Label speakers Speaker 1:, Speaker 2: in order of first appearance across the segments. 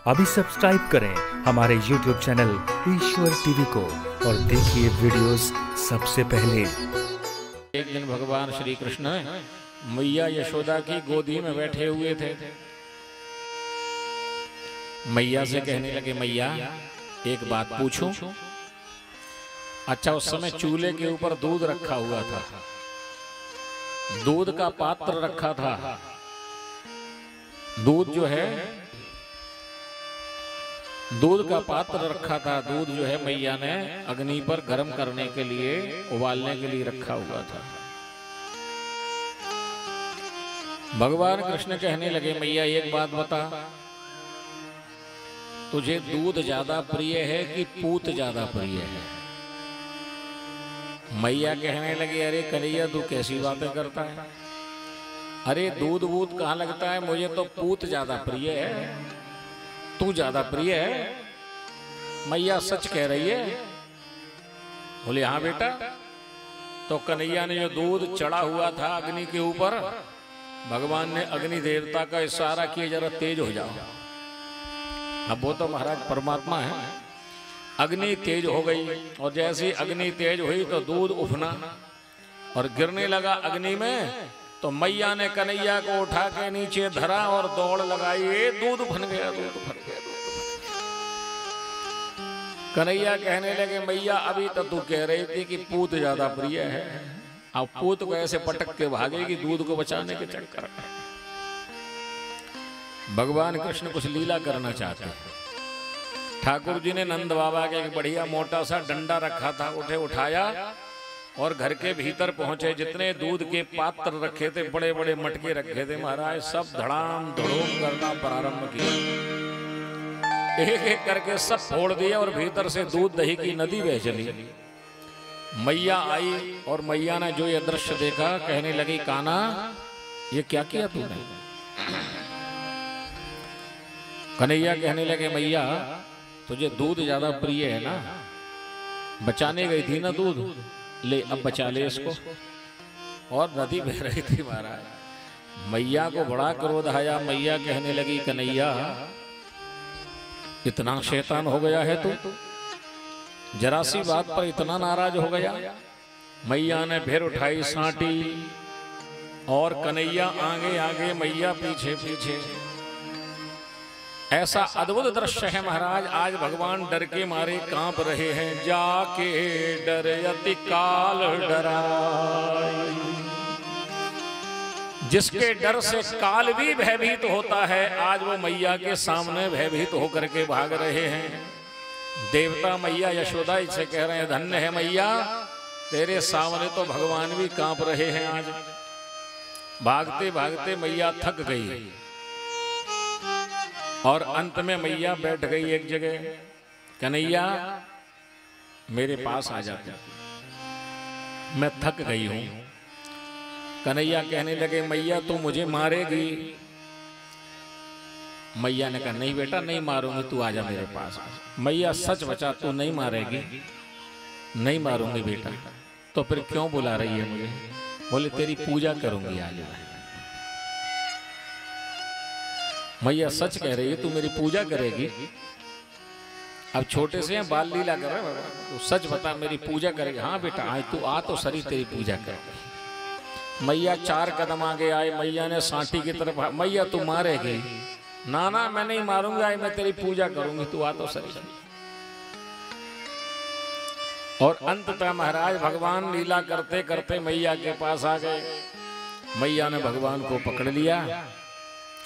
Speaker 1: अभी सब्सक्राइब करें हमारे YouTube चैनल ईश्वर टीवी को और देखिए वीडियोस सबसे पहले।
Speaker 2: एक दिन भगवान श्री कृष्ण मैया यशोदा की गोदी में बैठे हुए थे। मैया से कहने लगे, मैया एक बात पूछूं? अच्छा, उस समय चूल्हे के ऊपर दूध रखा हुआ था, दूध का पात्र रखा था। दूध जो है, दूध का पात्र रखा था। दूध जो है मैया ने अग्नि पर गर्म करने के लिए, उबालने के लिए रखा हुआ था। भगवान कृष्ण कहने लगे, मैया एक बात बता, तुझे दूध ज्यादा प्रिय है कि पूत ज्यादा प्रिय है? मैया कहने लगी, अरे कन्हैया तू कैसी बातें करता है? अरे दूध वूध कहाँ लगता है, मुझे तो पूत ज्यादा प्रिय है, तू ज्यादा प्रिय है। मैया सच कह रही है? बोले हाँ बेटा। तो कन्हैया ने जो दूध चढ़ा हुआ था अग्नि के ऊपर, भगवान ने अग्नि देवता का इशारा किया, जरा तेज हो जाओ। अब वो तो महाराज परमात्मा है। अग्नि तेज हो गई और जैसी अग्नि तेज हुई तो दूध उफना और गिरने लगा अग्नि में। तो मैया ने कन्हैया को उठा के नीचे धरा और दौड़ लगाई, दूध उफन गया, दूध उफन गया, दूध उफन गया। कन्हैया कहने लगे, मैया अभी तो तू कह रही थी कि पूत ज्यादा प्रिय है, अब पूत को ऐसे पटक के भागेगी दूध को बचाने के चक्कर में। भगवान कृष्ण कुछ लीला करना चाहते हैं। ठाकुर जी ने नंद बाबा के एक बढ़िया मोटा सा डंडा रखा था, उठाया और घर के भीतर पहुंचे। जितने दूध के पात्र रखे थे, बड़े बड़े मटके रखे थे महाराज, सब धड़ाम धड़ोम करना प्रारंभ किया। एक एक करके सब फोड़ दिए और भीतर से दूध दही की नदी बह चली। मैया आई और मैया ने जो ये दृश्य देखा, कहने लगी, कान्हा ये क्या किया तूने? कन्हैया कहने लगे, मैया तुझे दूध ज्यादा प्रिय है ना, बचाने गई थी ना दूध, ले अब बचा ले इसको। और नदी बह रही थी महाराज। मैया को बड़ा क्रोध आया। मैया कहने लगी, कन्हैया इतना शैतान हो गया है तू, जरा सी बात पर इतना नाराज हो गया। मैया ने फिर उठाई सांटी और कन्हैया आगे आगे, मैया पीछे पीछे। ऐसा अद्भुत दृश्य है महाराज। आज भगवान डर के मारे कांप रहे हैं। जाके डर अति काल डराई, जिसके डर से काल भी भयभीत होता है, आज वो मैया के सामने भयभीत होकर के भाग रहे हैं। देवता मैया यशोदा इसे कह रहे हैं, धन्य है मैया, तेरे सामने तो भगवान भी कांप रहे हैं। आज भागते भागते मैया थक गई और अंत में मैया बैठ गई एक जगह। कन्हैया मेरे पास आ जाते, मैं थक गई हूं। कन्हैया कहने लगे, मैया तू मुझे मारेगी? मैया ने कहा, नहीं बेटा नहीं मारूंगी, तू आजा मेरे पास। मैया सच बचा, तू नहीं मारेगी? नहीं मारूंगी बेटा। तो फिर क्यों बुला रही है मुझे? बोले तेरी पूजा करूंगी आज। मैया सच कह रही है, तू मेरी पूजा करेगी? अब छोटे से बाल लीला कर रहा है, तू सच बता मेरी पूजा करेगी? हाँ बेटा आज तू आ तो सरी, तेरी पूजा कर। मैया 4 कदम आगे आए। मैया ने सांटी की तरफ, मैया तू मारेगी? ना ना मैं नहीं मारूंगा, आज मैं तेरी पूजा करूंगी, तू आ तो सही। और अंततः महाराज भगवान लीला करते करते मैया के पास आ गए। मैया ने भगवान को पकड़ लिया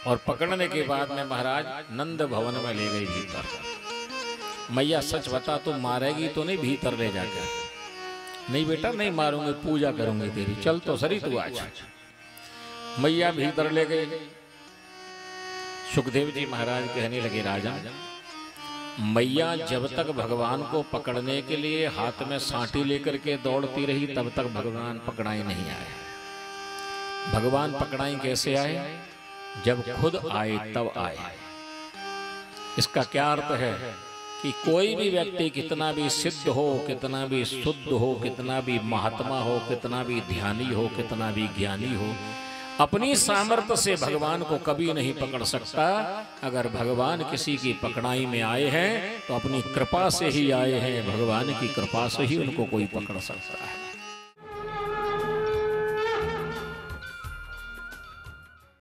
Speaker 2: और पकड़ने के बाद में महाराज नंद भवन में ले गई भीतर। मैया सच बता, तू मारेगी तो नहीं भीतर ले जाकर? नहीं बेटा नहीं मारूंगी, पूजा करूंगी तेरी, चल तो सरी तू आज। मैया भीतर ले गई। सुखदेव जी महाराज कहने लगे, राजा मैया जब तक भगवान को पकड़ने के लिए हाथ में सांटी लेकर के दौड़ती रही, तब तक भगवान पकड़ाई नहीं आए। भगवान पकड़ाई कैसे आए? जब खुद आए तब आए। इसका क्या अर्थ है कि कोई भी व्यक्ति कितना भी सिद्ध हो, कितना भी शुद्ध हो, कितना भी महात्मा हो, कितना भी ध्यानी हो, कितना भी ज्ञानी हो, अपनी सामर्थ्य से भगवान को कभी नहीं पकड़ सकता। अगर भगवान किसी की पकड़ाई में आए हैं तो अपनी कृपा से ही आए हैं, भगवान की कृपा से ही उनको कोई पकड़ सकता है।